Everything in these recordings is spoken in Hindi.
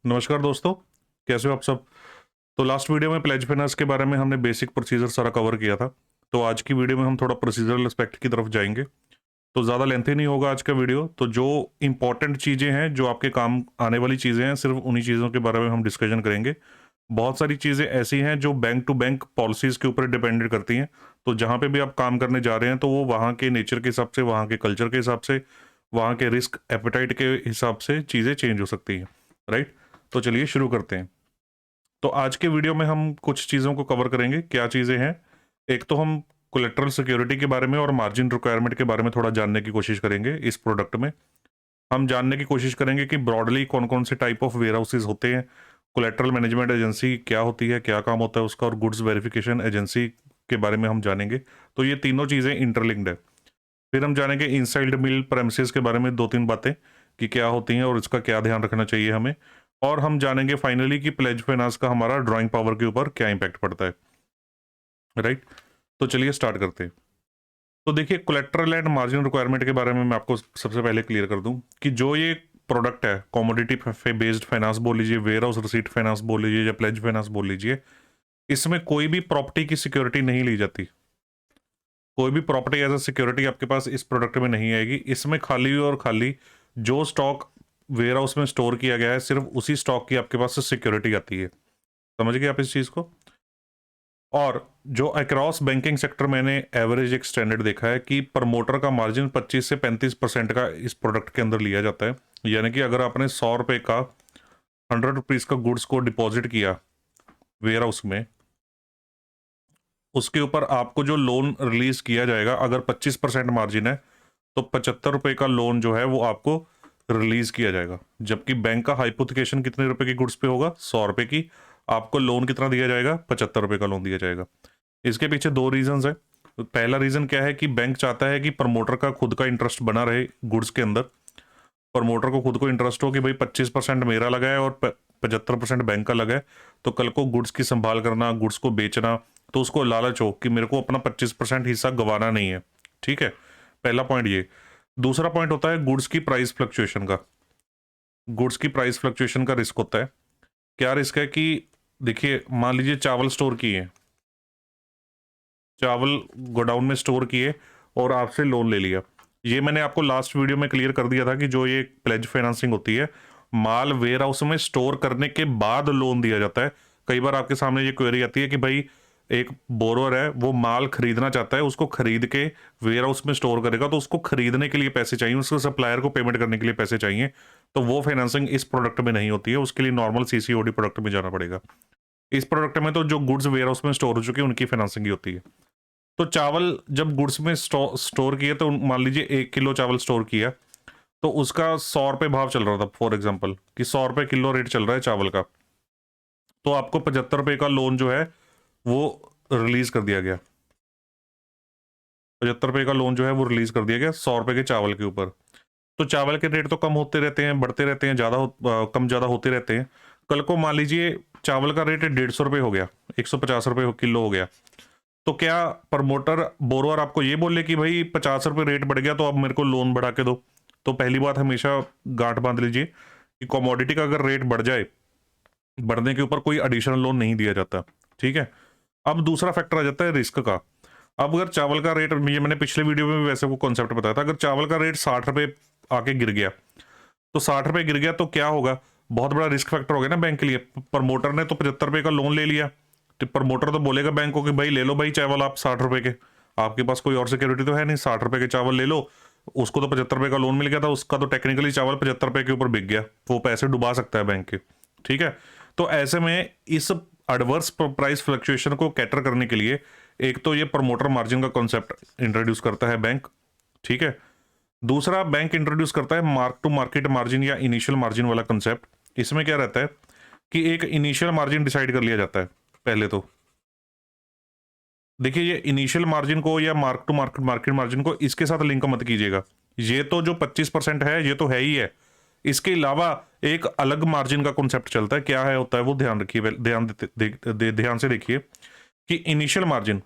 नमस्कार दोस्तों, कैसे हो आप सब। तो लास्ट वीडियो में प्लेज फाइनेंस के बारे में हमने बेसिक प्रोसीजर सारा कवर किया था। तो आज की वीडियो में हम थोड़ा प्रोसीजरल एस्पेक्ट की तरफ जाएंगे। तो ज़्यादा लेंथी नहीं होगा आज का वीडियो। तो जो इंपॉर्टेंट चीज़ें हैं, जो आपके काम आने वाली चीज़ें हैं, सिर्फ उन्हीं चीज़ों के बारे में हम डिस्कशन करेंगे। बहुत सारी चीज़ें ऐसी हैं जो बैंक टू बैंक पॉलिसीज़ के ऊपर डिपेंडेड करती हैं। तो जहाँ पे भी आप काम करने जा रहे हैं, तो वो वहाँ के नेचर के हिसाब से, वहाँ के कल्चर के हिसाब से, वहाँ के रिस्क एपेटाइट के हिसाब से चीज़ें चेंज हो सकती हैं, राइट। तो चलिए शुरू करते हैं। तो आज के वीडियो में हम कुछ चीज़ों को कवर करेंगे। क्या चीज़ें हैं? एक तो हम कोलेटरल सिक्योरिटी के बारे में और मार्जिन रिक्वायरमेंट के बारे में थोड़ा जानने की कोशिश करेंगे। इस प्रोडक्ट में हम जानने की कोशिश करेंगे कि ब्रॉडली कौन कौन से टाइप ऑफ वेयर हाउसेज होते हैं, कोलेटरल मैनेजमेंट एजेंसी क्या होती है, क्या काम होता है उसका, और गुड्स वेरिफिकेशन एजेंसी के बारे में हम जानेंगे। तो ये तीनों चीज़ें इंटरलिंक्ड है। फिर हम जानेंगे इनसाइड मिल प्रेमिसेस के बारे में, दो तीन बातें कि क्या होती हैं और इसका क्या ध्यान रखना चाहिए हमें। और हम जानेंगे फाइनली कि प्लेज फाइनेंस का हमारा ड्राइंग पावर के ऊपर क्या इंपैक्ट पड़ता है, राइट। तो चलिए स्टार्ट करते हैं। तो देखिए, कोलेट्रल एंड मार्जिन रिक्वायरमेंट के बारे में मैं आपको सबसे पहले क्लियर कर दूं कि जो ये प्रोडक्ट है, कॉमोडिटी बेस्ड फाइनेंस बोल लीजिए, वेयर हाउस रिसीट फाइनेंस बोल लीजिए, या प्लेज फाइनेंस बोल लीजिए, इसमें कोई भी प्रॉपर्टी की सिक्योरिटी नहीं ली जाती। कोई भी प्रॉपर्टी एज अ सिक्योरिटी आपके पास इस प्रोडक्ट में नहीं आएगी। इसमें खाली और खाली जो स्टॉक वेयर हाउस में स्टोर किया गया है, सिर्फ उसी स्टॉक की आपके पास सिक्योरिटी आती है। समझ गए आप इस चीज को। और जो अक्रॉस बैंकिंग सेक्टर मैंने एवरेज एक स्टैंडर्ड देखा है कि प्रमोटर का मार्जिन 25 से 35% का इस प्रोडक्ट के अंदर लिया जाता है। यानी कि अगर आपने 100 रुपए का 100 रुपीज का गुड्स को डिपॉजिट किया वेयर हाउस में, उसके ऊपर आपको जो लोन रिलीज किया जाएगा, अगर 25% मार्जिन है तो 75 रुपए का लोन जो है वो आपको रिलीज किया जाएगा। जबकि बैंक का हाइपोथिकेशन कितने रुपए की गुड्स पे होगा? 100 रुपए की। आपको लोन कितना दिया जाएगा? 75 रुपए का लोन दिया जाएगा। इसके पीछे दो रीजंस है। पहला रीजन क्या है कि बैंक चाहता है कि प्रमोटर का खुद का इंटरेस्ट बना रहे गुड्स के अंदर। प्रमोटर को खुद को इंटरेस्ट हो कि भाई 25% मेरा लगा है और 75% बैंक का लगा है। तो कल को गुड्स की संभाल करना, गुड्स को बेचना, तो उसको लालच हो कि मेरे को अपना 25% हिस्सा गंवाना नहीं है। ठीक है, पहला पॉइंट ये। दूसरा पॉइंट होता है गुड्स की प्राइस फ्लक्चुएशन का। गुड्स की प्राइस फ्लक्चुएशन का रिस्क होता है। क्या रिस्क है कि देखिए, मान लीजिए चावल स्टोर किए, चावल गोडाउन में स्टोर किए और आपसे लोन ले लिया। ये मैंने आपको लास्ट वीडियो में क्लियर कर दिया था कि जो ये प्लेज फाइनेंसिंग होती है, माल वेयर हाउस में स्टोर करने के बाद लोन दिया जाता है। कई बार आपके सामने ये क्वेरी आती है कि भाई एक बोरोअर है, वो माल खरीदना चाहता है, उसको खरीद के वेयर हाउस में स्टोर करेगा, तो उसको खरीदने के लिए पैसे चाहिए, उसको सप्लायर को पेमेंट करने के लिए पैसे चाहिए। तो वो फाइनेंसिंग इस प्रोडक्ट में नहीं होती है, उसके लिए नॉर्मल सीसीओडी प्रोडक्ट में जाना पड़ेगा। इस प्रोडक्ट में तो जो गुड्स वेयर हाउस में स्टोर हो चुके हैं उनकी फाइनेंसिंग ही होती है। तो चावल जब गुड्स में स्टोर किए, तो मान लीजिए 1 किलो चावल स्टोर किया, तो उसका 100 रुपये भाव चल रहा था, फॉर एग्जाम्पल कि 100 रुपये किलो रेट चल रहा है चावल का। तो आपको 75 रुपये का लोन जो है वो रिलीज कर दिया गया। 75 रुपये का लोन जो है वो रिलीज कर दिया गया 100 रुपये के चावल के ऊपर। तो चावल के रेट तो कम होते रहते हैं, बढ़ते रहते हैं, कम ज़्यादा होते रहते हैं। कल को मान लीजिए चावल का रेट 150 रुपये हो गया, 150 रुपये किलो हो गया, तो क्या प्रमोटर बोरोअर आपको ये बोले कि भाई 50 रुपये रेट बढ़ गया तो अब मेरे को लोन बढ़ा के दो? तो पहली बात, हमेशा गांठ बांध लीजिए कि कमोडिटी का अगर रेट बढ़ जाए, बढ़ने के ऊपर कोई एडिशनल लोन नहीं दिया जाता। ठीक है। अब दूसरा फैक्टर आ जाता है रिस्क का। अब अगर चावल का रेट, ये मैंने पिछले वीडियो में भी वैसे वो कॉन्सेप्ट बताया था, अगर चावल का रेट 60 रुपये आके गिर गया, तो 60 रुपये गिर गया तो क्या होगा? बहुत बड़ा रिस्क फैक्टर हो गया ना बैंक के लिए। प्रमोटर ने तो 75 रुपये का लोन ले लिया, तो प्रमोटर तो बोलेगा बैंक को कि भाई ले लो भाई चावल आप 60 रुपये के, आपके पास कोई और सिक्योरिटी तो है नहीं, 60 रुपये के चावल ले लो। उसको तो 75 रुपये का लोन मिल गया था, उसका तो टेक्निकली चावल 75 रुपये के ऊपर बिक गया, वो पैसे डुबा सकता है बैंक के। ठीक है। तो ऐसे में इस एडवर्स प्राइस फ्लक्चुएशन को कैटर करने के लिए एक तो ये प्रमोटर मार्जिन का कॉन्सेप्ट इंट्रोड्यूस करता है बैंक। ठीक है। दूसरा, बैंक इंट्रोड्यूस करता है मार्क टू मार्केट मार्जिन या इनिशियल मार्जिन वाला कंसेप्ट। इसमें क्या रहता है कि एक इनिशियल मार्जिन डिसाइड कर लिया जाता है पहले तो। देखिए, ये इनिशियल मार्जिन को या mark to market market margin को इसके साथ लिंक मत कीजिएगा। ये तो जो 25% है ये तो है ही है। इसके अलावा एक अलग मार्जिन का कॉन्सेप्ट चलता है, क्या है होता है वो ध्यान रखिए, ध्यान से देखिए कि इनिशियल मार्जिन,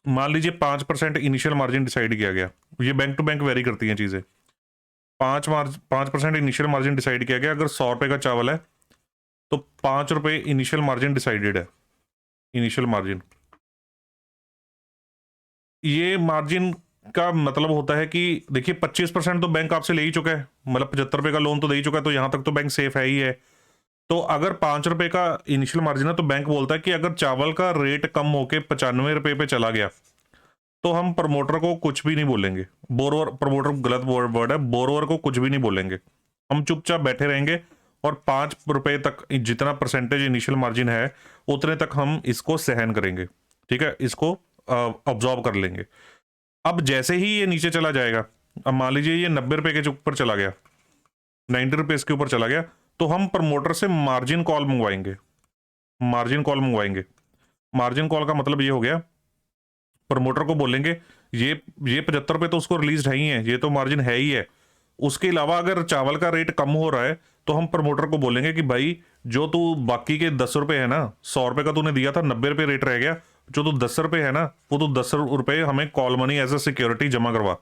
मान लीजिए 5% इनिशियल मार्जिन डिसाइड किया गया। ये बैंक टू बैंक वेरी करती हैं चीजें। 5% इनिशियल मार्जिन डिसाइड किया गया। अगर 100 रुपये का चावल है तो 5 रुपये इनिशियल मार्जिन डिसाइडेड है। इनिशियल मार्जिन, ये मार्जिन का मतलब होता है कि देखिए 25% तो बैंक आपसे ले ही चुका है, मतलब 75 रुपये का लोन तो दे ही चुका है, तो यहां तक तो बैंक सेफ है ही है। तो अगर 5 रुपये का इनिशियल मार्जिन है तो बैंक बोलता है कि अगर चावल का रेट कम होके 95 रुपये पे चला गया तो हम प्रमोटर को कुछ भी नहीं बोलेंगे। बोरोवर, प्रमोटर गलत वर्ड है, बोरोवर को कुछ भी नहीं बोलेंगे, हम चुपचाप बैठे रहेंगे और 5 रुपये तक जितना परसेंटेज इनिशियल मार्जिन है उतने तक हम इसको सहन करेंगे, ठीक है, इसको ऑब्जॉर्व कर लेंगे। अब जैसे ही ये नीचे चला जाएगा, अब मान लीजिए ये 90 रुपये के ऊपर चला गया, 90 रुपीज के ऊपर चला गया, तो हम प्रमोटर से मार्जिन कॉल मंगवाएंगे। मार्जिन कॉल मंगवाएंगे, मार्जिन कॉल का मतलब ये हो गया, प्रमोटर को बोलेंगे ये 75 रुपये तो उसको रिलीज है ही है, ये तो मार्जिन है ही है, उसके अलावा अगर चावल का रेट कम हो रहा है तो हम प्रमोटर को बोलेंगे कि भाई जो तू बाकी के 10 रुपये है ना, 100 रुपये का तूने दिया था, 90 रुपये रेट रह गया, जो तू 10 रुपये है ना वो तू 10 रुपये हमें call money as a security जमा करवा,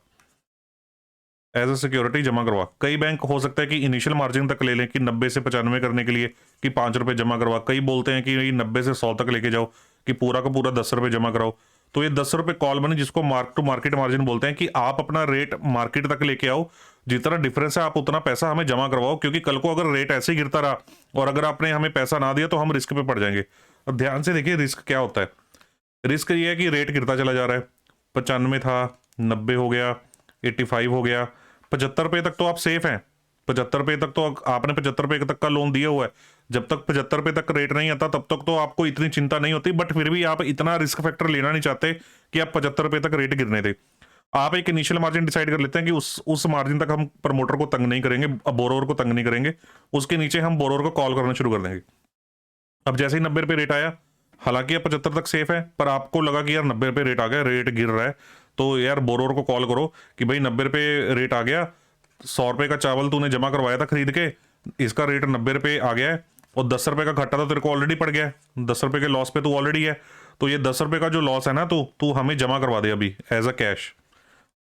एज अ सिक्योरिटी जमा करवा। कई बैंक हो सकता है कि इनिशियल मार्जिन तक ले लें कि 90 से 95 करने के लिए कि 5 रुपये जमा करवा, कई बोलते हैं कि 90 से 100 तक लेके जाओ कि पूरा का पूरा 10 रुपये जमा कराओ। तो ये 10 रुपये कॉल मनी, जिसको मार्क टू मार्केट मार्जिन बोलते हैं, कि आप अपना रेट मार्केट तक लेके आओ, जितना डिफरेंस है आप उतना पैसा हमें जमा करवाओ, क्योंकि कल को अगर रेट ऐसे ही गिरता रहा और अगर आपने हमें पैसा ना दिया तो हम रिस्क पे पड़ जाएंगे। अब ध्यान से देखिए रिस्क क्या होता है। रिस्क ये है कि रेट गिरता चला जा रहा है, 95 था, 90 हो गया, 85 हो गया, 75 रुपये तक तो आप सेफ हैं, 75 रुपये तक तो आपने 75 रुपये तक का लोन दिया हुआ है। जब तक 75 रुपये तक रेट नहीं आता तब तक तो आपको इतनी चिंता नहीं होती, बट फिर भी आप इतना रिस्क फैक्टर लेना नहीं चाहते कि आप 75 रुपये तक रेट गिरने दें। आप एक इनिशियल मार्जिन डिसाइड कर लेते हैं कि उस मार्जिन तक हम प्रमोटर को तंग नहीं करेंगे, बोरोवर को तंग नहीं करेंगे, उसके नीचे हम बोरोवर को कॉल करना शुरू कर देंगे। अब जैसे ही 90 रुपये रेट आया, हालांकि आप 75 तक सेफ है, पर आपको लगा कि यार 90 रुपये रेट आ गया, रेट गिर रहा है, तो यार बोरोवर को कॉल करो कि भाई 90 रुपये रेट आ गया, 100 रुपये का चावल तूने जमा करवाया था खरीद के, इसका रेट 90 रुपये आ गया है और 10 रुपये का घाटा तो तेरे को ऑलरेडी पड़ गया है, 10 रुपये के लॉस पे तू ऑलरेडी है, तो ये 10 रुपये का जो लॉस है ना तू हमें जमा करवा दे अभी as a cash,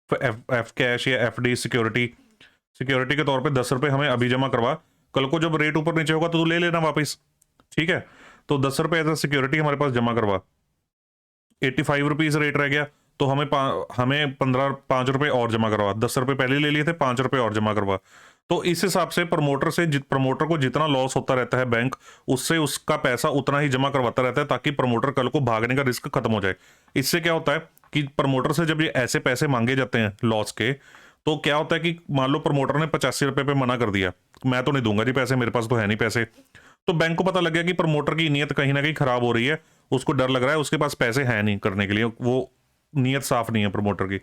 F cash या एफ डी सिक्योरिटी के तौर पे 10 रुपये हमें अभी जमा करवा, कल को जब रेट ऊपर नीचे होगा तो तू ले लेना वापस, ठीक है। तो 10 रुपये एज अ सिक्योरिटी हमारे पास जमा करवा, 85 रुपीज रेट रह गया, तो हमें 5 रुपये और जमा करवा, 10 रुपये पहले ले लिए थे, 5 रुपये और जमा करवा। तो इस हिसाब से प्रमोटर को जितना लॉस होता रहता है बैंक, उससे उसका पैसा उतना ही जमा करवाता रहता है, ताकि प्रमोटर कल को भागने का रिस्क खत्म हो जाए। इससे क्या होता है कि प्रमोटर से जब ये ऐसे पैसे मांगे जाते हैं लॉस के, तो क्या होता है कि मान लो प्रमोटर ने 85 रुपये पे मना कर दिया, मैं तो नहीं दूंगा जी पैसे, मेरे पास तो है नहीं पैसे, तो बैंक को पता लग गया कि प्रमोटर की नीयत कहीं ना कहीं खराब हो रही है, उसको डर लग रहा है, उसके पास पैसे हैं नहीं करने के लिए, वो नीयत साफ नहीं है प्रमोटर की,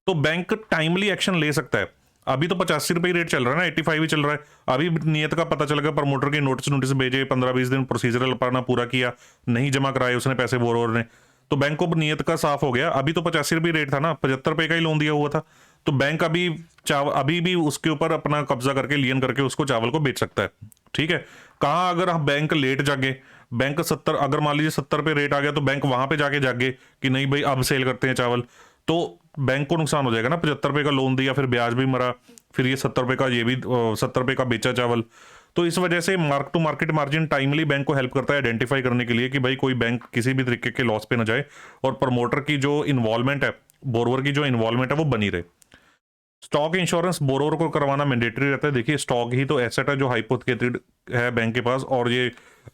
तो बैंक टाइमली एक्शन ले सकता है। अभी तो 85 रुपये रेट चल रहा है ना, 85 ही चल रहा है, अभी नियत का पता चल गया, प्रमोटर की नोटिस भेजे, 15-20 दिन प्रोसीजरल अपना पूरा किया, नहीं जमा कराए उसने पैसे बोरोवर ने, तो बैंक को नियत का साफ हो गया। अभी तो 85 रुपये रेट था ना, 75 रुपये का ही लोन दिया हुआ था, तो बैंक अभी भी उसके ऊपर अपना कब्जा करके लियन करके उसको चावल को बेच सकता है, ठीक है। कहाँ अगर हम बैंक लेट जागे, बैंक 70, अगर मान लीजिए 70 रुपये रेट आ गया, तो बैंक वहां पे जाके जागे कि नहीं भाई अब सेल करते हैं चावल, तो बैंक को नुकसान हो जाएगा ना, 75 रुपये का लोन दिया, फिर ब्याज भी मरा, फिर ये 70 रुपये का, ये भी 70 रुपये का बेचा चावल। तो इस वजह से mark to market margin timely bank को हेल्प करता है आइडेंटिफाई करने के लिए कि भाई कोई बैंक किसी भी तरीके के लॉस पे ना जाए, और प्रमोटर की जो इन्वॉल्वमेंट है, बोरोवर की जो इन्वॉल्वमेंट है वो बनी रहे। स्टॉक इंश्योरेंस बोरोवर को करवाना मैंडेटरी रहता है। देखिए स्टॉक ही तो एसेट है जो हाइपोथेकेटेड है बैंक के पास, और ये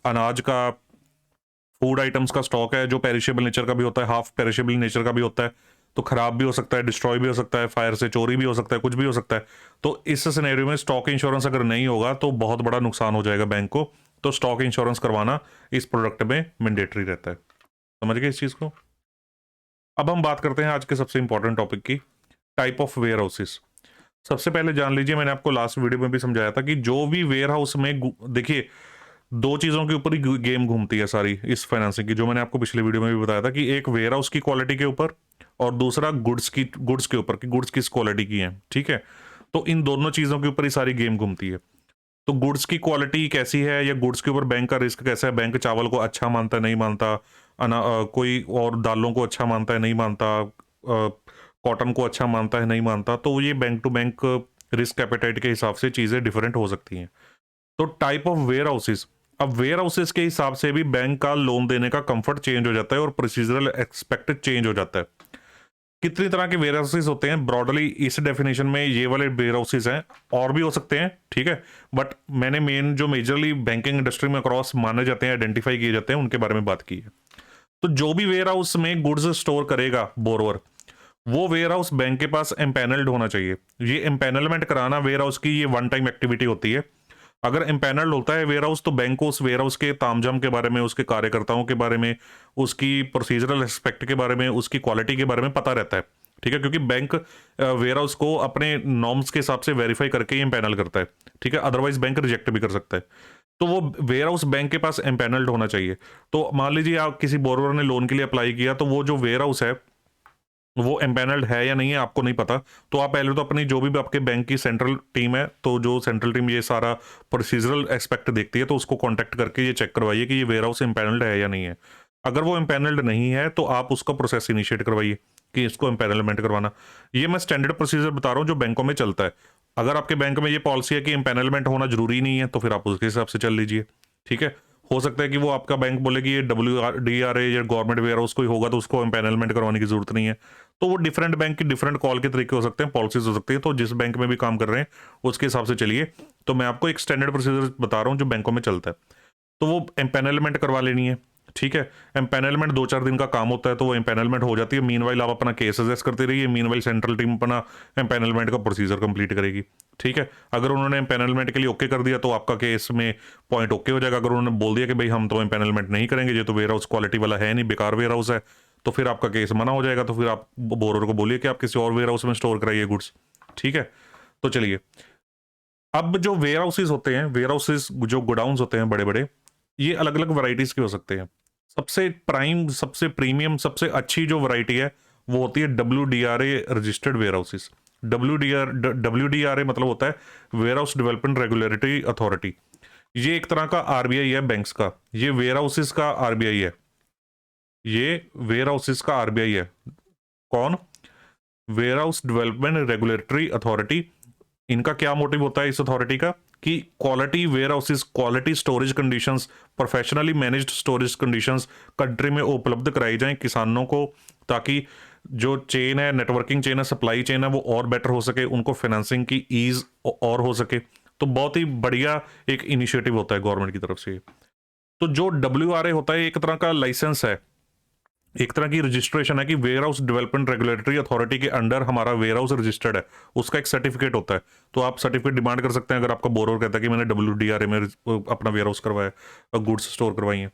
अनाज का, फूड आइटम्स का स्टॉक है जो पेरिशेबल नेचर का भी होता है, हाफ पेरिशेबल नेचर का भी होता है, तो खराब भी हो सकता है, डिस्ट्रॉय भी हो सकता है, फायर से चोरी भी हो सकता है, कुछ भी हो सकता है। तो इस सिनेरियो में स्टॉक इंश्योरेंस अगर नहीं होगा तो बहुत बड़ा नुकसान हो जाएगा बैंक को, तो स्टॉक इंश्योरेंस करवाना इस प्रोडक्ट में मैंडेटरी रहता है। समझ गए इस चीज को। अब हम बात करते हैं आज के सबसे इंपॉर्टेंट टॉपिक की, टाइप ऑफ वेयर हाउसेस। सबसे पहले जान लीजिए, मैंने आपको लास्ट वीडियो में भी समझाया था कि जो भी वेयर हाउस में, देखिए दो चीजों के ऊपर ही गेम घूमती है सारी इस फाइनेंसिंग की, जो मैंने आपको पिछले वीडियो में भी बताया था कि एक वेयर हाउस की क्वालिटी के ऊपर और दूसरा गुड्स के ऊपर कि गुड्स किस क्वालिटी की है, ठीक है। तो इन दोनों चीजों के ऊपर ही सारी गेम घूमती है। तो गुड्स की क्वालिटी कैसी है या गुड्स के ऊपर बैंक का रिस्क कैसा है, बैंक चावल को अच्छा मानता है नहीं मानता, कोई और दालों को अच्छा मानता है नहीं मानता, कॉटन को अच्छा मानता है नहीं मानता, तो ये bank to bank risk appetite के हिसाब से चीज़ें डिफरेंट हो सकती हैं। तो टाइप ऑफ वेयर हाउसेस, अब वेयर हाउसेस के हिसाब से भी बैंक का लोन देने का कंफर्ट चेंज हो जाता है और प्रोसीजरल एक्सपेक्टेड चेंज हो जाता है। कितनी तरह के वेयर हाउसेस होते हैं ब्रॉडली इस डेफिनेशन में ये वाले वेयर हाउसेस हैं, और भी हो सकते हैं, ठीक है, बट मैंने मेन जो मेजरली बैंकिंग इंडस्ट्री में अक्रॉस माने जाते हैं, आइडेंटिफाई किए जाते हैं, उनके बारे में बात की है। तो जो भी वेयर हाउस में गुड्स स्टोर करेगा बोरोवर, वो वेयर हाउस बैंक के पास एम्पैनल्ड होना चाहिए। ये एम्पैनलमेंट कराना वेयर हाउस की ये वन टाइम एक्टिविटी होती है। अगर एम्पैनल्ड होता है वेयर हाउस तो बैंक को उस वेयर हाउस के तामझाम के बारे में, उसके कार्यकर्ताओं के बारे में, उसकी प्रोसीजरल एस्पेक्ट के बारे में, उसकी क्वालिटी के बारे में पता रहता है, ठीक है, क्योंकि बैंक वेयर हाउस को अपने नॉर्म्स के हिसाब से वेरीफाई करके ही एम्पैनल करता है, ठीक है, अदरवाइज बैंक रिजेक्ट भी कर सकता है। तो वो वेयर हाउस बैंक के पास एम्पैनल्ड होना चाहिए। तो मान लीजिए आप किसी बोरोवर ने लोन के लिए अप्लाई किया, तो वो जो वेयर हाउस है वो एम्पैनल्ड है या नहीं है आपको नहीं पता, तो आप पहले तो अपनी जो भी आपके बैंक की सेंट्रल टीम है, तो जो सेंट्रल टीम ये सारा प्रोसीजरल एस्पेक्ट देखती है, तो उसको कांटेक्ट करके ये चेक करवाइए कि ये वेयर हाउस एम्पैनल्ड है या नहीं है। अगर वो एम्पैनल्ड नहीं है तो आप उसका प्रोसेस इनिशिएट करवाइए कि इसको एम्पैनलमेंट करवाना। ये मैं स्टैंडर्ड प्रोसीजर बता रहा हूँ जो बैंकों में चलता है। अगर आपके बैंक में ये पॉलिसी है कि एम्पैनलमेंट होना जरूरी नहीं है, तो फिर आप उसके हिसाब से चल लीजिए, ठीक है। हो सकता है कि वो आपका बैंक बोले कि ये WDRA या गवर्नमेंट वेयर हाउस कोई होगा तो उसको एम्पैनलमेंट करवाने की जरूरत नहीं है। तो वो डिफरेंट बैंक की डिफरेंट कॉल के तरीके हो सकते हैं, पॉलिसीज हो सकती है। तो जिस बैंक में भी काम कर रहे हैं उसके हिसाब से चलिए। तो मैं आपको एक स्टैंडर्ड प्रोसीजर बता रहा हूँ जो बैंकों में चलता है। तो वो एम्पैनलमेंट करवा लेनी है, ठीक है। एम्पैनलमेंट 2-4 दिन का काम होता है, तो वो एम्पैनलमेंट हो जाती है। मीनवाइल आप अपना केस एसेस करते रहिए, मीनवाइल सेंट्रल टीम अपना एम्पैनलमेंट का प्रोसीजर कंप्लीट करेगी, ठीक है। अगर उन्होंने एम्पैनलमेंट के लिए ओके कर दिया तो आपका केस में पॉइंट ओके हो जाएगा। अगर उन्होंने बोल दिया कि भाई हम तो एम्पैनलमेंट नहीं करेंगे, ये तो वेयर हाउस क्वालिटी वाला है नहीं, बेकार वेयर हाउस है, तो फिर आपका केस मना हो जाएगा। तो फिर आप बोरोर को बोलिए कि आप किसी और वेयर हाउस में स्टोर कराइए गुड्स, ठीक है। तो चलिए, अब जो वेयर हाउसेज होते हैं, वेयर हाउसेज जो गोडाउन्स होते हैं बड़े बड़े, ये अलग अलग वैरायटीज के हो सकते हैं। सबसे प्राइम, सबसे प्रीमियम, सबसे अच्छी जो वैरायटी है वो होती है WDRA registered warehouses. WDRA मतलब होता है warehouse development regulatory authority. ये एक तरह का RBI है बैंक्स का, ये वेयर हाउसेज का RBI है, ये वेयर हाउसेज का RBI है। कौन? Warehouse development regulatory authority. इनका क्या मोटिव होता है इस अथॉरिटी का कि quality warehouses, quality storage conditions, professionally managed storage conditions country में उपलब्ध कराई जाएं किसानों को, ताकि जो चेन है, नेटवर्किंग चेन है, सप्लाई चेन है, वो और बेटर हो सके, उनको फाइनेंसिंग की ईज और हो सके। तो बहुत ही बढ़िया एक इनिशिएटिव होता है गवर्नमेंट की तरफ से। तो जो WRA होता है एक तरह का लाइसेंस है, एक तरह की रजिस्ट्रेशन है कि warehouse development regulatory authority के अंडर हमारा वेयर हाउस रजिस्टर्ड है, उसका एक सर्टिफिकेट होता है। तो आप सर्टिफिकेट डिमांड कर सकते हैं अगर आपका बोरोवर कहता है कि मैंने WDRA में अपना वेयर हाउस करवाया, गुड्स स्टोर करवाई हैं।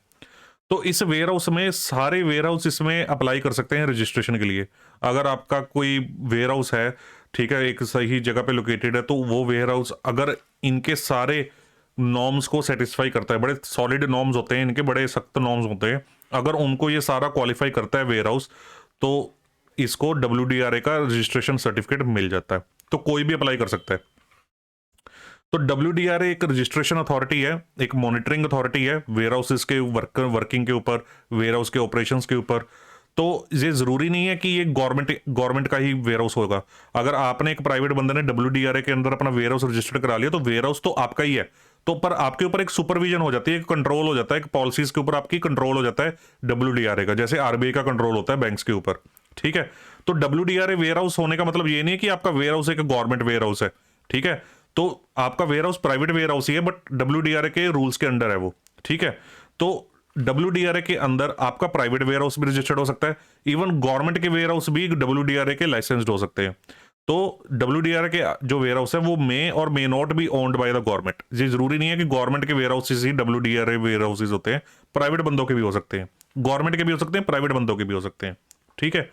तो इस वेयर हाउस में सारे वेयर हाउस इसमें अप्लाई कर सकते हैं रजिस्ट्रेशन के लिए। अगर आपका कोई वेयर हाउस है, ठीक है, एक सही जगह पे लोकेटेड है, तो वो वेयर हाउस अगर इनके सारे नॉर्म्स को सेटिस्फाई करता है, बड़े सॉलिड नॉर्म्स होते हैं इनके, बड़े सख्त नॉर्म्स होते हैं, अगर उनको ये सारा क्वालिफाई करता है वेयर हाउस, तो इसको WDRA का रजिस्ट्रेशन सर्टिफिकेट मिल जाता है। तो कोई भी अप्लाई कर सकता है। तो WDRA एक रजिस्ट्रेशन अथॉरिटी है, एक मॉनिटरिंग अथॉरिटी है वेयर हाउसेस के वर्किंग के ऊपर, वेयर हाउस के ऑपरेशंस के ऊपर। तो ये जरूरी नहीं है कि ये गवर्नमेंट का ही वेयर हाउस होगा। अगर आपने एक प्राइवेट बंदे ने WDRA के अंदर अपना वेयर हाउस रजिस्टर्ड करा लिया, तो वेयर हाउस तो आपका ही है, तो पर आपके ऊपर एक सुपरविजन हो जाती है, एक कंट्रोल हो जाता है, एक पॉलिसीज के ऊपर आपकी कंट्रोल हो जाता है WDRA का, जैसे RBI का कंट्रोल होता है बैंक्स के ऊपर, ठीक है। तो WDRA वेयर हाउस होने का मतलब ये नहीं है कि आपका वेयर हाउस एक गवर्नमेंट वेयर हाउस है, ठीक है। तो आपका warehouse private warehouse ही है, बट WDRA के रूल्स के अंडर है वो, ठीक है। तो WDRA के अंदर आपका प्राइवेट वेयर हाउस भी रजिस्टर्ड हो सकता है, इवन गवर्नमेंट के वेयर हाउस भी WDRA के लाइसेंस्ड हो सकते हैं। तो WDRA के जो वेयर हाउस है वो मे और may not be owned by the government. ये जरूरी नहीं है कि गवर्नमेंट के वेयर हाउसेस ही WDRA वेयर हाउसेस होते हैं, प्राइवेट बंदों के भी हो सकते हैं, गवर्नमेंट के भी हो सकते हैं, प्राइवेट बंदों के भी हो सकते हैं, ठीक है।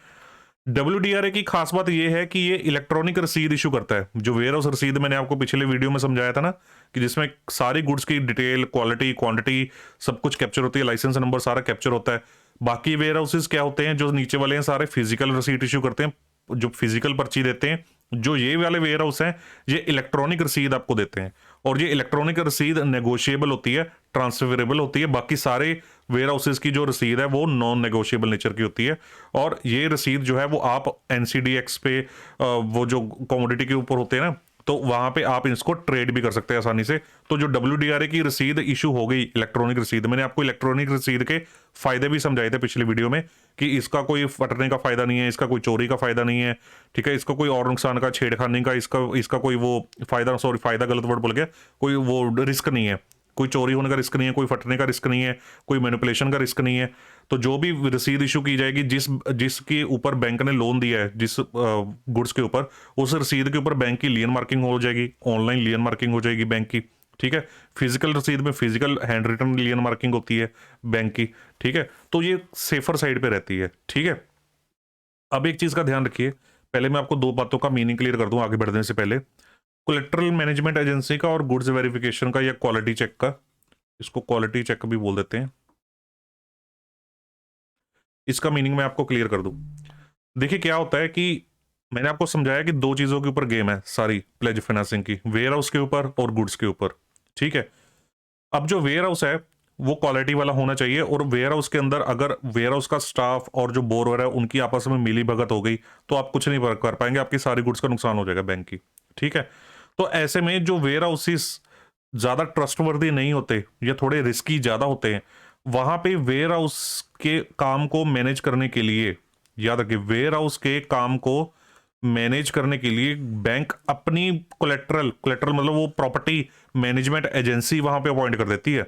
WDRA की खास बात यह है कि ये इलेक्ट्रॉनिक रसीद इशू करता है। जो वेयर हाउस रसीद मैंने आपको पिछले वीडियो में समझाया था ना, कि जिसमें सारी गुड्स की डिटेल, क्वालिटी, क्वांटिटी सब कुछ कैप्चर होती है, लाइसेंस नंबर सारा कैप्चर होता है। बाकी वेयर हाउसेस क्या होते हैं, जो नीचे वाले हैं सारे फिजिकल रसीद इशू करते हैं, जो फिजिकल पर्ची देते हैं। जो ये वाले वेयर हाउस हैं ये इलेक्ट्रॉनिक रसीद आपको देते हैं, और ये इलेक्ट्रॉनिक रसीद नेगोशिएबल होती है, ट्रांसफरेबल होती है। बाकी सारे वेयर हाउसेस की जो रसीद है वो नॉन नेगोशिएबल नेचर की होती है, और ये रसीद जो है वो आप NCDX पे वो जो कमोडिटी के ऊपर होते हैं ना, तो वहां पे आप इसको ट्रेड भी कर सकते हैं आसानी से। तो जो WDRA की रसीद इशू हो गई, इलेक्ट्रॉनिक रसीद, मैंने आपको इलेक्ट्रॉनिक रसीद के फायदे भी समझाए थे पिछले वीडियो में कि इसका कोई फटने का फायदा नहीं है, इसका कोई चोरी का फायदा नहीं है, ठीक है, इसका कोई और नुकसान का, छेड़खानी का, इसका कोई वो फायदा, सॉरी फायदा गलत वर्ड बोल गया, कोई वो रिस्क नहीं है, कोई चोरी होने का रिस्क नहीं है, कोई फटने का रिस्क नहीं है, कोई मैनिपुलेशन का रिस्क नहीं है। तो जो भी रसीद इशू की जाएगी, जिसके ऊपर बैंक ने लोन दिया है, जिस गुड्स के ऊपर, उस रसीद के ऊपर बैंक की लियन मार्किंग हो जाएगी, ऑनलाइन लियन मार्किंग हो जाएगी बैंक की, ठीक है। फिजिकल रसीद में फिजिकल हैंड रिटन लियन मार्किंग होती है बैंक की, ठीक है। तो ये सेफर साइड पे रहती है, ठीक है। अब एक चीज का ध्यान रखिए, पहले मैं आपको दो बातों का मीनिंग क्लियर कर दूं आगे बढ़ने से पहले। कोलेट्रल मैनेजमेंट एजेंसी का और गुड्स वेरिफिकेशन का या क्वालिटी चेक का, इसको क्वालिटी चेक भी बोल देते हैं, इसका मीनिंग मैं आपको क्लियर कर दूं। देखिए क्या होता है कि मैंने आपको समझाया कि दो चीजों के ऊपर गेम है सारी प्लेज फाइनेंसिंग की, वेयर हाउस के ऊपर और गुड्स के ऊपर, ठीक है। अब जो वेयर हाउस है वो क्वालिटी वाला होना चाहिए, और वेयर हाउस के अंदर अगर वेयर हाउस का स्टाफ और जो बोरोवर है उनकी आपस में मिली भगत हो गई तो आप कुछ नहीं कर पाएंगे, आपकी सारी गुड्स का नुकसान हो जाएगा बैंक की, ठीक है। तो ऐसे में जो वेयर हाउसेस ज्यादा ट्रस्टवर्दी नहीं होते या थोड़े रिस्की ज्यादा होते हैं, वहां पे वेयर हाउस के काम को मैनेज करने के लिए, याद रखिए, वेयर हाउस के काम को मैनेज करने के लिए बैंक अपनी कोलेट्रल कोलेट्रल मतलब वो प्रॉपर्टी मैनेजमेंट एजेंसी वहां पे अपॉइंट कर देती है।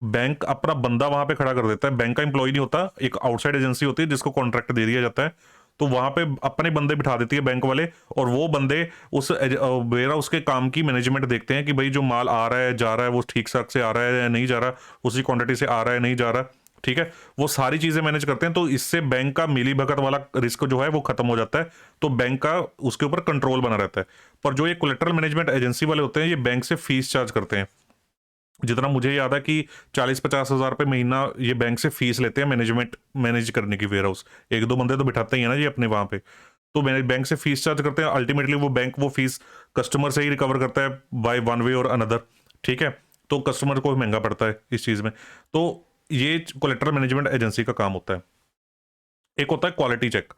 बैंक अपना बंदा वहां पे खड़ा कर देता है, बैंक का एम्प्लॉय नहीं होता, एक आउटसाइड एजेंसी होती है जिसको कॉन्ट्रैक्ट दे दिया जाता है, तो वहां पे अपने बंदे बिठा देती है बैंक वाले, और वो बंदे उस वेयर हाउस के काम की मैनेजमेंट देखते हैं कि भाई जो माल आ रहा है जा रहा है वो ठीक ठाक से आ रहा है या नहीं जा रहा, उसी क्वांटिटी से आ रहा है नहीं जा रहा, ठीक है। वो सारी चीजें मैनेज करते हैं, तो इससे बैंक का मिली भगत वाला रिस्क जो है वो खत्म हो जाता है, तो बैंक का उसके ऊपर कंट्रोल बना रहता है। पर जो ये कोलेट्रल मैनेजमेंट एजेंसी वाले होते हैं ये बैंक से फीस चार्ज करते हैं, जितना मुझे याद है कि 40-50 हजार रुपये महीना ये बैंक से फीस लेते हैं मैनेज करने की वेयर हाउस। एक दो बंदे तो बिठाते ही है ना ये अपने वहां पे, तो मैंने बैंक से फीस चार्ज करते हैं, अल्टीमेटली वो बैंक वो फीस कस्टमर से ही रिकवर करता है बाय वन वे और अनदर, ठीक है। तो कस्टमर को महंगा पड़ता है इस चीज में। तो ये कोलेट्रल मैनेजमेंट एजेंसी का काम होता है। एक होता है क्वालिटी चेक,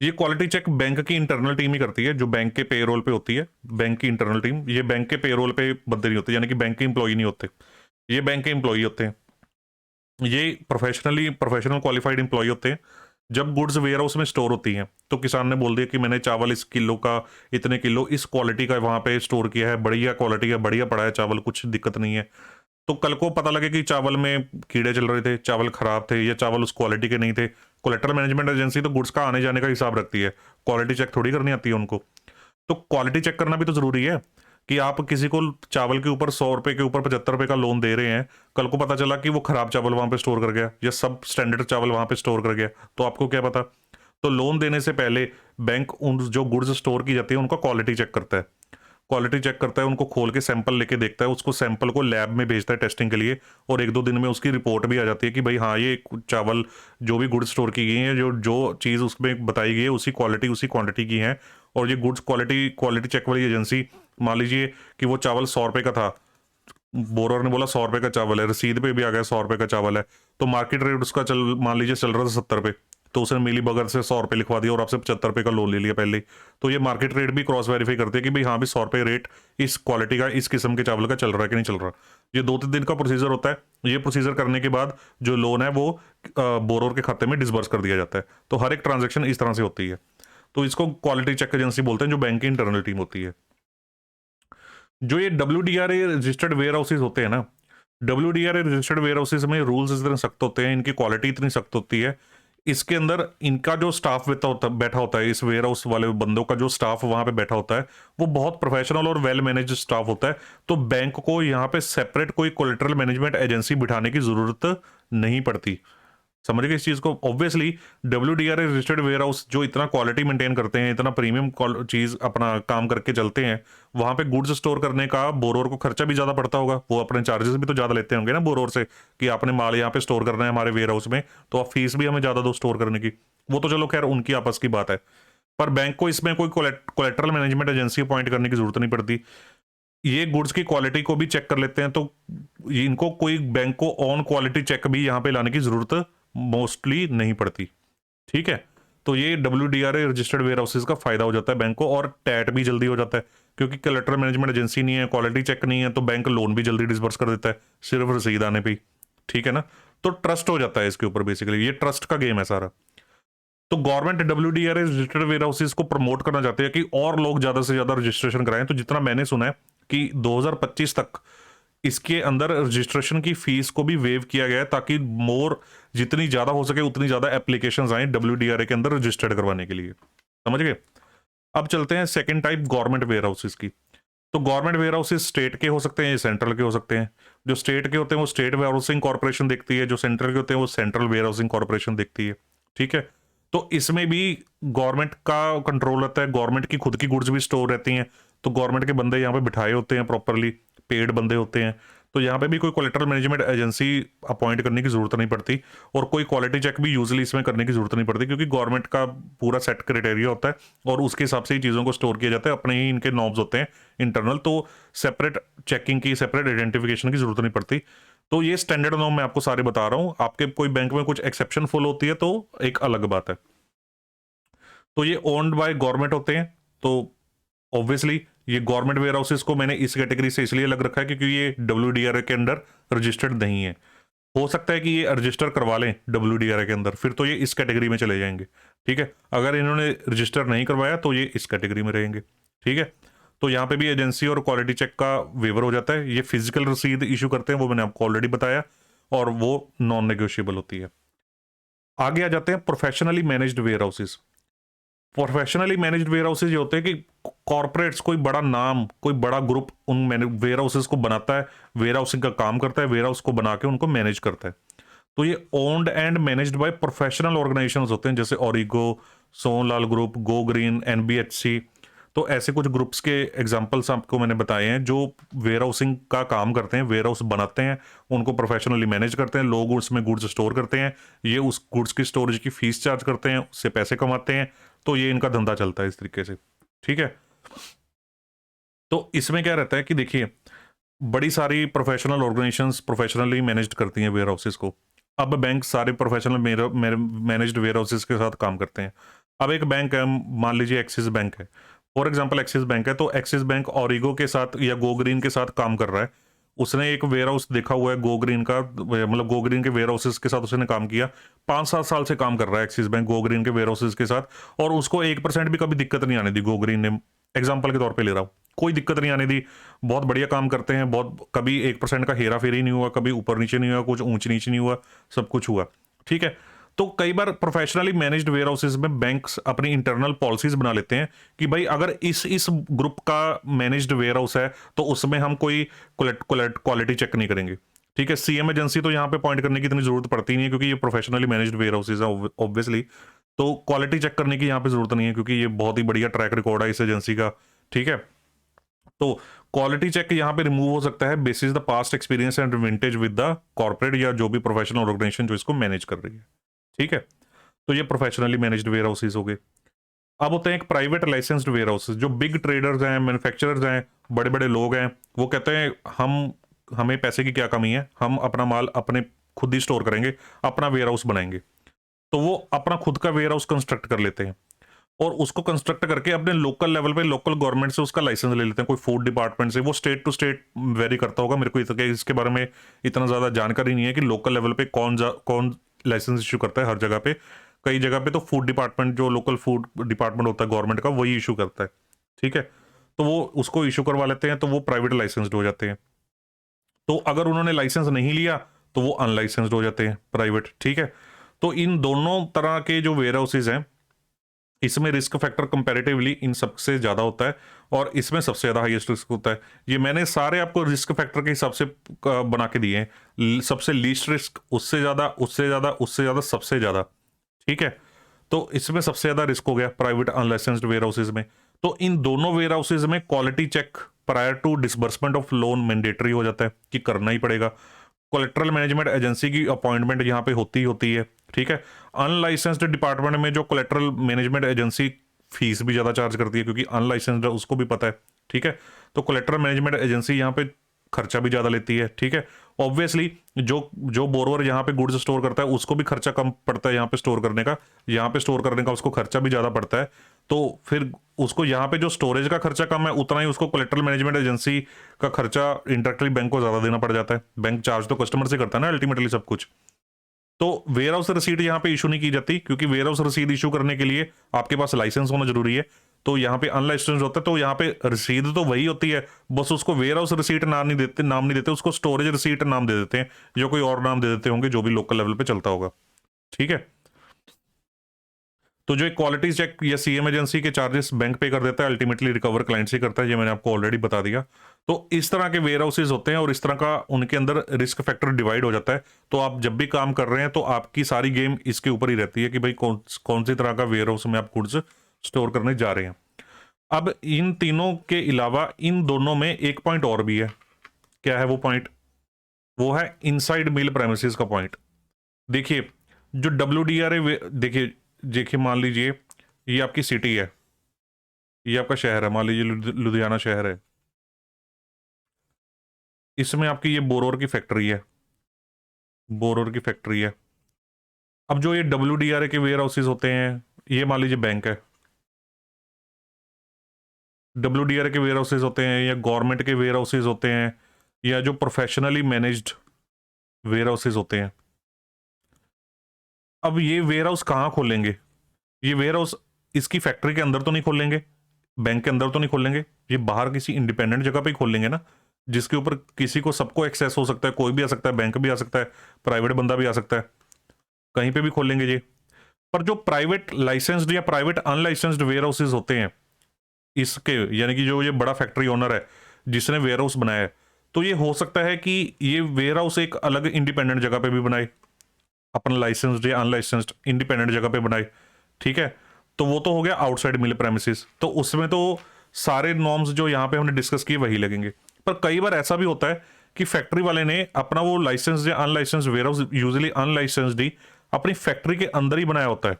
ये क्वालिटी चेक बैंक की इंटरनल टीम ही करती है, जो बैंक के पेरोल पे होती है, बैंक की इंटरनल टीम। ये बैंक के पेरोल पे बंदे नहीं होते, यानी कि बैंक के एम्प्लॉय नहीं होते, ये बैंक के एम्प्लॉय होते हैं, ये प्रोफेशनल क्वालिफाइड एम्प्लॉय होते हैं। जब गुड्स वेयर हाउस में स्टोर होती हैं तो किसान ने बोल दिया कि मैंने चावल इस किलो का इतने किलो इस क्वालिटी का वहां पे स्टोर किया है, बढ़िया क्वालिटी है, बढ़िया पड़ा है चावल, कुछ दिक्कत नहीं है। तो कल को पता लगे कि चावल में कीड़े चल रहे थे, चावल खराब थे, या चावल उस क्वालिटी के नहीं थे, कोलेट्रल मैनेजमेंट एजेंसी तो गुड्स का आने जाने का हिसाब रखती है, क्वालिटी चेक थोड़ी करनी आती है उनको। तो क्वालिटी चेक करना भी तो जरूरी है कि आप किसी को चावल के ऊपर 100 रुपए के ऊपर 75 रुपए का लोन दे रहे हैं, कल को पता चला कि वो खराब चावल वहां पे स्टोर कर गया या सब स्टैंडर्ड चावल वहां पे स्टोर कर गया, तो आपको क्या पता। तो लोन देने से पहले बैंक उन जो गुड्स स्टोर की जाती है उनका क्वालिटी चेक करता है, क्वालिटी चेक करता है, उनको खोल के सैंपल लेके देखता है, उसको सैंपल को लैब में भेजता है टेस्टिंग के लिए, और एक दो दिन में उसकी रिपोर्ट भी आ जाती है कि भाई हाँ ये चावल जो भी गुड्स स्टोर की गई है, जो जो चीज़ उसमें बताई गई है उसी क्वालिटी उसी क्वांटिटी की है। और ये गुड्स क्वालिटी चेक वाली एजेंसी, मान लीजिए कि वो चावल 100 रुपए का था, बोरर ने बोला 100 रुपए का चावल है, रसीद पे भी आ गया 100 रुपए का चावल है, तो मार्केट रेट उसका मान लीजिए चल रहा था 70 रुपए, तो उसने मिली बगर से 100 रुपए लिखवा दिया और आपसे 75 रुपए का लोन ले लिया पहले। तो ये मार्केट रेट भी क्रॉस वेरीफाई करते हैं कि भाई हाँ भी 100 रुपए रेट इस क्वालिटी का इस किस्म के चावल का चल रहा है कि नहीं चल रहा। ये 2-3 दिन का प्रोसीजर होता है, ये प्रोसीजर करने के बाद जो लोन है वो बोरोर के खाते में डिसबर्स कर दिया जाता है। तो हर एक ट्रांजेक्शन इस तरह से होती है, तो इसको क्वालिटी चेक एजेंसी बोलते हैं, जो बैंक की इंटरनल टीम होती है। जो ये WDRA रजिस्टर्ड वेयर हाउसेज होते हैं ना, WDRA रजिस्टर्ड वेयर हाउसेज में रूल्स इतने सख्त होते हैं, इनकी क्वालिटी इतनी सख्त होती है, इसके अंदर इनका जो स्टाफ बैठा होता है, इस वेयर हाउस वाले बंदों का जो स्टाफ वहां पे बैठा होता है वो बहुत प्रोफेशनल और वेल मैनेज स्टाफ होता है। तो बैंक को यहाँ पे सेपरेट कोई कोलेट्रल मैनेजमेंट एजेंसी बिठाने की जरूरत नहीं पड़ती। समझ गए इस चीज को। Obviously WDRA registered warehouse जो इतना क्वालिटी मेंटेन करते हैं, इतना प्रीमियम चीज अपना काम करके चलते हैं, वहां पे गुड्स स्टोर करने का बोरोर को खर्चा भी ज्यादा पड़ता होगा, वो अपने चार्जेस भी तो ज्यादा लेते होंगे ना बोरोर से कि आपने माल यहाँ पे स्टोर करना है हमारे वेयर हाउस में, तो आप फीस भी हमें ज्यादा दो स्टोर करने की। वो तो चलो खैर उनकी आपस की बात है, पर बैंक को इसमें कोई कोलेट्रल मैनेजमेंट एजेंसी अपॉइंट करने की जरूरत नहीं पड़ती। ये गुड्स की क्वालिटी को भी चेक कर लेते हैं, तो इनको कोई बैंक को ऑन क्वालिटी चेक भी यहाँ पे लाने की जरूरत मोस्टली नहीं पड़ती, ठीक है। तो ये WDRA रजिस्टर्ड वेयर हाउसेज का फायदा हो जाता है बैंक को, और टैट भी जल्दी हो जाता है। क्योंकि कोलेटरल मैनेजमेंट एजेंसी नहीं है, क्वालिटी चेक नहीं है, तो बैंक लोन भी जल्दी डिसबर्स कर देता है सिर्फ रसीद आने पे ही, ठीक है ना। तो ट्रस्ट हो जाता है इसके ऊपर, बेसिकली ये ट्रस्ट का गेम है सारा। तो government WDRA registered warehouses को प्रमोट करना चाहते हैं कि और लोग ज्यादा से ज्यादा रजिस्ट्रेशन कराएं। तो जितना मैंने सुना है कि 2025 तक इसके अंदर रजिस्ट्रेशन की फीस को भी वेव किया गया है, ताकि मोर जितनी ज्यादा हो सके उतनी ज्यादा एप्लीकेशंस आए WDRA के अंदर रजिस्टर्ड करवाने के लिए, समझ गए। अब चलते हैं second type government warehouses की। तो गवर्नमेंट वेयर हाउसेज स्टेट के हो सकते हैं या सेंट्रल के हो सकते हैं। जो स्टेट के होते हैं वो स्टेट वेयर हाउसिंग कॉर्पोरेशन देखती है, जो सेंट्रल के होते हैं वो सेंट्रल वेयर हाउसिंग कॉर्पोरेशन देखती है, ठीक है। तो इसमें भी गवर्नमेंट का कंट्रोल रहता है, गवर्नमेंट की खुद की गुड्स भी स्टोर रहती हैं, तो गवर्नमेंट के बंदे यहाँ पे बिठाए होते हैं, प्रॉपरली पेड बंदे होते हैं। तो यहाँ पे भी कोई कोलेटरल मैनेजमेंट एजेंसी अपॉइंट करने की जरूरत नहीं पड़ती, और कोई क्वालिटी चेक भी यूजली इसमें करने की जरूरत नहीं पड़ती, क्योंकि गवर्नमेंट का पूरा सेट क्राइटेरिया होता है और उसके हिसाब से ही चीज़ों को स्टोर किया जाता है, अपने ही इनके नॉर्म्स होते हैं इंटरनल। तो सेपरेट चेकिंग की, सेपरेट आइडेंटिफिकेशन की जरूरत नहीं पड़ती। तो ये स्टैंडर्ड नॉर्म मैं आपको सारे बता रहा हूँ। आपके कोई बैंक में कुछ एक्सेप्शन फुल होती है तो एक अलग बात है। तो ये ओन्ड बाय गवर्नमेंट होते हैं, तो ऑब्वियसली ये गवर्नमेंट वेयर हाउसेस को मैंने इस कैटेगरी से इसलिए अलग रखा है क्योंकि ये WDRA के अंडर रजिस्टर्ड नहीं है। हो सकता है कि ये रजिस्टर करवा लें WDRA के अंदर, फिर तो ये इस कैटेगरी में चले जाएंगे, ठीक है। अगर इन्होंने रजिस्टर नहीं करवाया तो ये इस कैटेगरी में रहेंगे, ठीक है। तो यहाँ पे भी एजेंसी और क्वालिटी चेक का वेवर हो जाता है। ये फिजिकल रसीद इशू करते हैं, वो मैंने आपको ऑलरेडी बताया, और वो नॉन नेगोशिएबल होती है। आगे आ जाते हैं professionally managed warehouses. Professionally managed warehouses ये होते हैं कि कॉर्पोरेट्स, कोई बड़ा नाम, कोई बड़ा ग्रुप उन वेयर हाउसेज को बनाता है, वेयर हाउसिंग का काम करता है, वेयर हाउस को बना के उनको मैनेज करता है। तो ये owned and managed by professional organisations होते हैं, जैसे Origo, Sonlal group, go green, NBHC। तो ऐसे कुछ ग्रुप्स के एग्जांपल्स आपको मैंने बताए हैं जो वेयर हाउसिंग का काम करते हैं, वेयर हाउस बनाते हैं, उनको प्रोफेशनली मैनेज करते हैं, लोग उसमें गुड्स स्टोर करते हैं, ये उस गुड्स की स्टोरेज की फीस चार्ज करते हैं, उससे पैसे कमाते हैं। तो ये इनका धंधा चलता है इस तरीके से, ठीक है। तो इसमें क्या रहता है कि देखिए, बड़ी सारी प्रोफेशनल ऑर्गेनाइजेशंस प्रोफेशनली मैनेज्ड करती हैं वेयर हाउसेस को। अब बैंक सारे प्रोफेशनल मैनेज्ड वेयर हाउसेस के साथ काम करते हैं। अब एक बैंक है, मान लीजिए एक्सिस बैंक है, फॉर एग्जांपल एक्सिस बैंक है, तो एक्सिस बैंक ओरिगो के साथ या गो ग्रीन के साथ काम कर रहा है। उसने एक वेयर हाउस देखा हुआ है गो ग्रीन का, मतलब गो ग्रीन के वेयर हाउसेस के साथ उसने काम किया, 5-7 साल से काम कर रहा है एक्सिस बैंक गो ग्रीन के वेयर हाउसेस के साथ, और उसको 1% भी कभी दिक्कत नहीं आने दी गो ग्रीन ने। एग्जाम्पल के तौर पर ले रहा हूँ, कोई दिक्कत नहीं आने दी, बहुत बढ़िया काम करते हैं, बहुत, कभी 1% का हेरा फेरी नहीं हुआ, कभी ऊपर नीचे नहीं हुआ, कुछ ऊंच नीचे नहीं हुआ, सब कुछ हुआ, ठीक है। तो कई बार प्रोफेशनली मैनेज्ड वेयर हाउसेज में बैंक्स अपनी इंटरनल पॉलिसीज बना लेते हैं कि भाई अगर इस ग्रुप का मैनेज्ड वेयर हाउस है तो उसमें हम कोई क्वालिटी चेक नहीं करेंगे, ठीक है। CM एजेंसी तो यहाँ पे पॉइंट करने की इतनी जरूरत पड़ती नहीं है, क्योंकि ये प्रोफेशनली मैनेज्ड वेयर हाउसेज है ऑब्वियसली। तो क्वालिटी चेक करने की यहाँ पे जरूरत नहीं है, क्योंकि ये बहुत ही बढ़िया ट्रैक रिकॉर्ड है इस एजेंसी का, ठीक है। तो क्वालिटी चेक यहाँ पे रिमूव हो सकता है basis the past experience and vintage with the corporate या जो भी प्रोफेशनल ऑर्गेनाइजेशन जो इसको मैनेज कर रही है, ठीक है। तो ये प्रोफेशनली मैनेज्ड वेयर हाउसेज हो गए। अब होते हैं एक प्राइवेट लाइसेंस्ड वेयर हाउसेज, जो बिग ट्रेडर्स हैं, मैन्युफैक्चरर्स हैं, बड़े बड़े लोग हैं, वो कहते हैं हमें पैसे की क्या कमी है, हम अपना माल अपने खुद ही स्टोर करेंगे, अपना वेयर हाउस बनाएंगे। तो वो अपना खुद का वेयर हाउस कंस्ट्रक्ट कर लेते हैं, और उसको कंस्ट्रक्ट करके अपने लोकल लेवल पे लोकल गवर्नमेंट से उसका लाइसेंस ले लेते हैं, कोई फूड डिपार्टमेंट से। वो स्टेट टू स्टेट वेरी करता होगा, मेरे को इसके बारे में इतना ज़्यादा जानकारी नहीं है कि लोकल लेवल पे कौन लाइसेंस इशू करता है हर जगह पे। कई जगह पे तो फूड डिपार्टमेंट, जो लोकल फूड डिपार्टमेंट होता है गवर्नमेंट का, वही इशू करता है, ठीक है। तो वो उसको इशू करवा लेते हैं, तो वो प्राइवेट लाइसेंस्ड हो जाते हैं। तो अगर उन्होंने लाइसेंस नहीं लिया तो वो अनलाइसेंस्ड हो जाते हैं, प्राइवेट, ठीक है। तो इन दोनों तरह के जो वेयर हाउसेज हैं, इसमें रिस्क फैक्टर कंपैरेटिवली इन सबसे ज्यादा होता है, और इसमें सबसे ज्यादा हाईएस्ट रिस्क होता है। ये मैंने सारे आपको रिस्क फैक्टर के हिसाब से बना के दिए हैं, सबसे लीस्ट रिस्क, उससे ज्यादा, उससे ज्यादा, उससे ज्यादा, सबसे ज्यादा, ठीक है। तो इसमें सबसे ज्यादा रिस्क हो गया प्राइवेट अनलाइसेंस्ड वेयर हाउसेज में। तो इन दोनों वेयर हाउसेज में quality check prior to disbursement of loan mandatory हो जाता है कि करना ही पड़ेगा। कोलेटरल मैनेजमेंट एजेंसी की अपॉइंटमेंट यहाँ पे होती है, ठीक है। अनलाइसेंस्ड डिपार्टमेंट में जो कोलेटरल मैनेजमेंट एजेंसी फीस भी ज़्यादा चार्ज करती है, क्योंकि अनलाइसेंस्ड है, उसको भी पता है, ठीक है। तो कोलेटरल मैनेजमेंट एजेंसी यहाँ पे खर्चा भी ज़्यादा लेती है, ठीक है। ऑब्वियसली जो बोरोवर यहाँ पे गुड्स स्टोर करता है उसको भी खर्चा कम पड़ता है यहाँ पे स्टोर करने का, यहाँ पे स्टोर करने का उसको खर्चा भी ज़्यादा पड़ता है। तो फिर उसको यहाँ पे जो स्टोरेज का खर्चा कम है, उतना ही उसको कोलेटरल मैनेजमेंट एजेंसी का खर्चा इंडायरेक्टली बैंक को ज़्यादा देना पड़ जाता है। बैंक चार्ज तो कस्टमर से करता है ना अल्टीमेटली सब कुछ। तो वेयर हाउस रसीद यहाँ पे इशू नहीं की जाती, क्योंकि वेयर हाउस रसीद इशू करने के लिए आपके पास लाइसेंस होना जरूरी है। तो यहाँ पे अनलाइसेंस होता है, तो यहाँ पे रसीद तो वही होती है, बस उसको वेयर हाउस रसीट नाम नहीं देते, उसको स्टोरेज रसीट नाम दे देते हैं, जो कोई और नाम दे देते होंगे जो भी लोकल लेवल पे चलता होगा। ठीक है, तो जो एक क्वालिटी चेक या सीएम एजेंसी के चार्जेस बैंक पे कर देता है, अल्टीमेटली रिकवर क्लाइंट से करता है, ये मैंने आपको ऑलरेडी बता दिया। तो इस तरह के वेयर हाउसेज होते हैं और इस तरह का उनके अंदर रिस्क फैक्टर डिवाइड हो जाता है। तो आप जब भी काम कर रहे हैं तो आपकी सारी गेम इसके ऊपर ही रहती है कि भाई कौन सी तरह का वेयर हाउस में आप गुड्स स्टोर करने जा रहे हैं। अब इन तीनों के अलावा इन दोनों में एक पॉइंट और भी है। क्या है वो पॉइंट? वो है इनसाइड मिल प्रेमिसेस का पॉइंट। देखिए जो WDRA, देखिए मान लीजिए ये आपकी सिटी है, ये आपका शहर है, मान लीजिए लुधियाना शहर है, इसमें आपकी ये बोरोर की फैक्ट्री है, बोरोर की फैक्ट्री है। अब जो ये WDRA के वेयर हाउसेज होते हैं, ये मान लीजिए बैंक है, WDRA के वेयर हाउसेज होते हैं या गवर्नमेंट के वेयर हाउसेज होते हैं या जो प्रोफेशनली मैनेज्ड वेयर हाउसेज होते हैं। अब ये वेयर हाउस कहाँ खोलेंगे? ये वेयर हाउस इसकी फैक्ट्री के अंदर तो नहीं खोलेंगे, बैंक के अंदर तो नहीं खोलेंगे, ये बाहर किसी इंडिपेंडेंट जगह पे ही खोलेंगे ना, जिसके ऊपर किसी को सबको एक्सेस हो सकता है, कोई भी आ सकता है, बैंक भी आ सकता है, प्राइवेट बंदा भी आ सकता है, कहीं पे भी खोलेंगे ये। पर जो प्राइवेट लाइसेंस्ड या प्राइवेट अनलाइसेंस्ड वेयर हाउसेज होते हैं इसके, यानी कि जो ये बड़ा फैक्ट्री ओनर है जिसने वेयर हाउस बनाया है, तो ये हो सकता है कि ये वेयर हाउस एक अलग इंडिपेंडेंट जगह पे भी बनाए, अपना लाइसेंस्ड या अनलाइसेंस्ड इंडिपेंडेंट जगह पे बनाए। ठीक है, तो वो तो हो गया आउटसाइड मिल प्रेमिसेस, तो उसमें तो सारे नॉर्म्स जो यहाँ पे हमने डिस्कस किए वही लगेंगे। पर कई बार ऐसा भी होता है कि फैक्ट्री वाले ने अपना वो लाइसेंस या unlicensed warehouse, usually unlicensed ही, अपनी फैक्ट्री के अंदर ही बनाया होता है।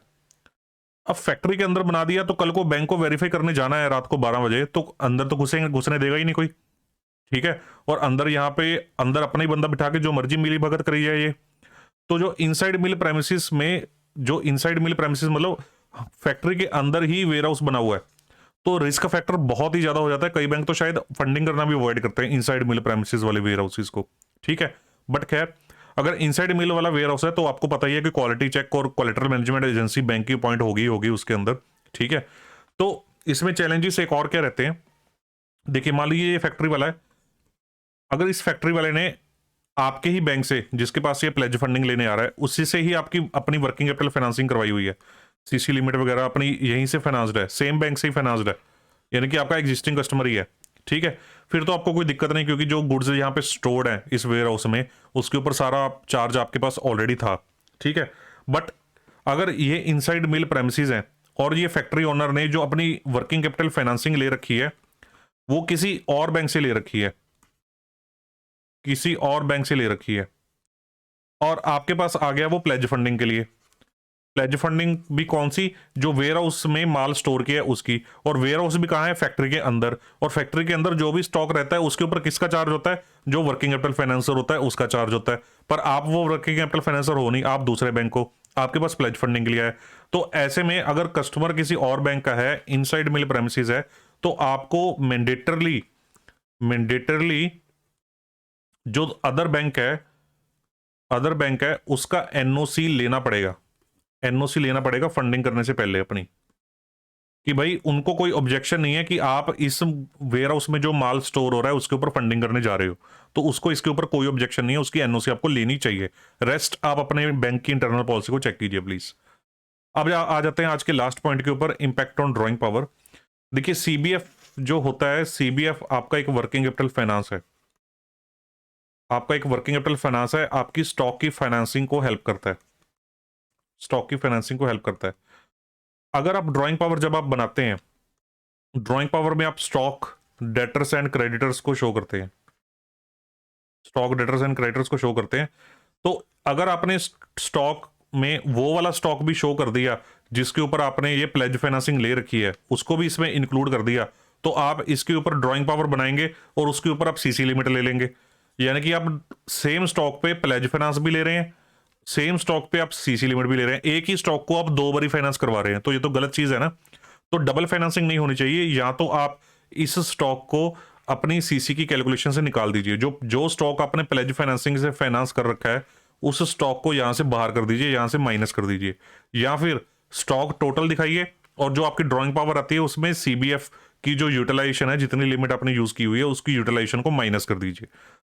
अब फैक्ट्री के अंदर बना दिया तो कल को बैंक को वेरीफाई करने जाना है रात को 12 बजे, तो अंदर तो घुसने देगा ही नहीं कोई। ठीक है, और अंदर यहाँ पे अंदर अपना ही बंदा बिठा के जो मर्जी मिली भगत करी जाए ये। तो जो इनसाइड मिल प्रेमिसेस में, जो इनसाइड मिल प्रेमिसेस मतलब फैक्ट्री के अंदर ही वेयर हाउस बना हुआ है, तो रिस्क फैक्टर बहुत ही ज्यादा हो जाता है। कई बैंक तो शायद फंडिंग करना भी अवॉइड करते हैं इनसाइड मिल प्रेमिसेस वाले वेयर हाउसेस को। ठीक है, बट खैर अगर इनसाइड मिल वाला वेयर हाउस है तो आपको पता ही है कि क्वालिटी चेक और कोलेटरल मैनेजमेंट एजेंसी बैंक की अपॉइंट होगी उसके अंदर। ठीक है, तो इसमें चैलेंजेस एक और क्या रहते हैं? देखिए मान लीजिए ये फैक्ट्री वाला है, अगर इस फैक्ट्री वाले ने आपके ही बैंक से, जिसके पास ये प्लेज फंडिंग लेने आ रहा है, उसी से ही आपकी अपनी वर्किंग कैपिटल फाइनेंसिंग करवाई हुई है, सीसी लिमिट वगैरह अपनी यहीं से फाइनेंस्ड है, सेम बैंक से ही फाइनेंस्ड है, यानी कि आपका एग्जिस्टिंग कस्टमर ही है। ठीक है, फिर तो आपको कोई दिक्कत नहीं, क्योंकि जो गुड्स यहाँ पे स्टोर्ड है इस वेयर हाउस में, उसके ऊपर सारा चार्ज आपके पास ऑलरेडी था। ठीक है, बट अगर ये इनसाइड मिल प्रेमिसेस है और ये फैक्ट्री ओनर ने जो अपनी वर्किंग कैपिटल फाइनेंसिंग ले रखी है वो किसी और बैंक से ले रखी है, किसी और बैंक से ले रखी है, और आपके पास आ गया वो प्लेज फंडिंग के लिए। प्लेज फंडिंग भी कौन सी? जो वेयर हाउस में माल स्टोर किया है उसकी, और वेयर हाउस भी कहाँ है? फैक्ट्री के अंदर, और फैक्ट्री के अंदर जो भी स्टॉक रहता है उसके ऊपर किसका चार्ज होता है? जो वर्किंग कैपिटल फाइनेंसर होता है उसका चार्ज होता है। पर आप वो वर्किंग कैपिटल फाइनेंसर हो नहीं, आप दूसरे बैंक को, आपके पास प्लेज फंडिंग के लिए है। तो ऐसे में अगर कस्टमर किसी और बैंक का है, इनसाइड मिल प्रेमिसेस है, तो आपको मैंडेटरली जो अदर बैंक है उसका एनओसी लेना पड़ेगा फंडिंग करने से पहले अपनी, कि भाई उनको कोई ऑब्जेक्शन नहीं है कि आप इस वेयर हाउस में जो माल स्टोर हो रहा है उसके ऊपर फंडिंग करने जा रहे हो, तो उसको इसके ऊपर कोई ऑब्जेक्शन नहीं है, उसकी एनओसी आपको लेनी चाहिए। रेस्ट आप अपने बैंक की इंटरनल पॉलिसी को चेक कीजिए प्लीज। अब आ जाते हैं आज के लास्ट पॉइंट के ऊपर, इंपैक्ट ऑन ड्रॉइंग पावर। देखिए सीबीएफ जो होता है, सीबीएफ आपका एक वर्किंग कैपिटल फाइनेंस है, आपकी स्टॉक की फाइनेंसिंग को हेल्प करता है। अगर आप ड्राइंग पावर जब आप बनाते हैं, ड्राइंग पावर में आप स्टॉक डेटर्स एंड क्रेडिटर्स को शो करते हैं, तो अगर आपने स्टॉक में वो वाला स्टॉक भी शो कर दिया जिसके ऊपर आपने ये प्लेज फाइनेंसिंग ले रखी है, उसको भी इसमें इंक्लूड कर दिया, तो आप इसके ऊपर ड्राइंग पावर बनाएंगे और उसके ऊपर आप सीसी लिमिट ले लेंगे। यानी कि आप सेम स्टॉक पे प्लेज फाइनेंस भी ले रहे हैं, सेम स्टॉक पे आप सीसी लिमिट भी ले रहे हैं, एक ही स्टॉक को आप दो बारी फाइनेंस करवा रहे हैं, तो ये तो गलत चीज है ना। तो डबल फाइनेंसिंग नहीं होनी चाहिए। या तो आप इस स्टॉक को अपनी सीसी की कैलकुलेशन से निकाल दीजिए, जो जो स्टॉक आपने प्लेज फाइनेंसिंग से फाइनेंस कर रखा है उस स्टॉक को यहां से बाहर कर दीजिए, यहां से माइनस कर दीजिए, या फिर स्टॉक टोटल दिखाइए और जो आपकी ड्राइंग पावर आती है उसमें सीबीएफ की जो यूटिलाइजेशन है, जितनी लिमिट आपने यूज की हुई है उसकी यूटिलाइजेशन को माइनस कर दीजिए।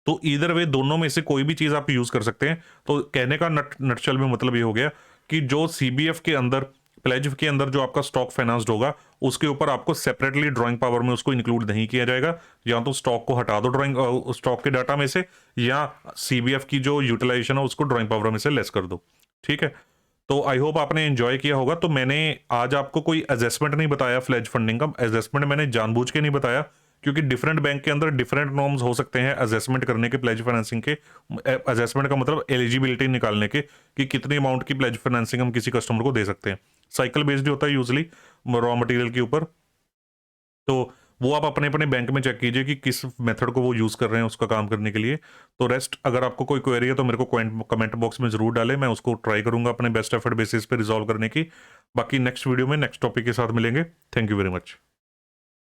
तो इधर वे दोनों में से कोई भी चीज आप यूज कर सकते हैं। तो कहने का नटशल में मतलब ये हो गया कि जो सीबीएफ के अंदर प्लेज के अंदर जो आपका स्टॉक फाइनेंस्ड होगा उसके ऊपर आपको सेपरेटली ड्राइंग पावर में उसको इंक्लूड नहीं किया जाएगा। या तो स्टॉक को हटा दो ड्राइंग स्टॉक के डाटा में से, या सीबीएफ की जो यूटिलाइजेशन है उसको ड्राइंग पावर में से लेस कर दो। ठीक है, तो आई होप आपने एंजॉय किया होगा। तो मैंने आज आपको कोई असेसमेंट नहीं बताया फ्लेज फंडिंग का, असेसमेंट मैंने जानबूझ के नहीं बताया क्योंकि डिफरेंट बैंक के अंदर डिफरेंट नॉर्म्स हो सकते हैं असेसमेंट करने के, प्लेज फाइनेंसिंग के। असेसमेंट का मतलब एलिजिबिलिटी निकालने के कि कितनी अमाउंट की प्लेज फाइनेंसिंग हम किसी कस्टमर को दे सकते हैं। साइकिल बेस्ड होता है यूजली रॉ मटेरियल के ऊपर। तो वो आप अपने अपने बैंक में चेक कीजिए कि किस मेथड को वो यूज़ कर रहे हैं उसका काम करने के लिए। तो रेस्ट अगर आपको कोई क्वेरी है तो मेरे को कमेंट बॉक्स में ज़रूर डालें, मैं उसको ट्राई करूंगा अपने बेस्ट एफर्ट बेसिस पे रिजॉल्व करने की। बाकी नेक्स्ट वीडियो में नेक्स्ट टॉपिक के साथ मिलेंगे। Thank you very much.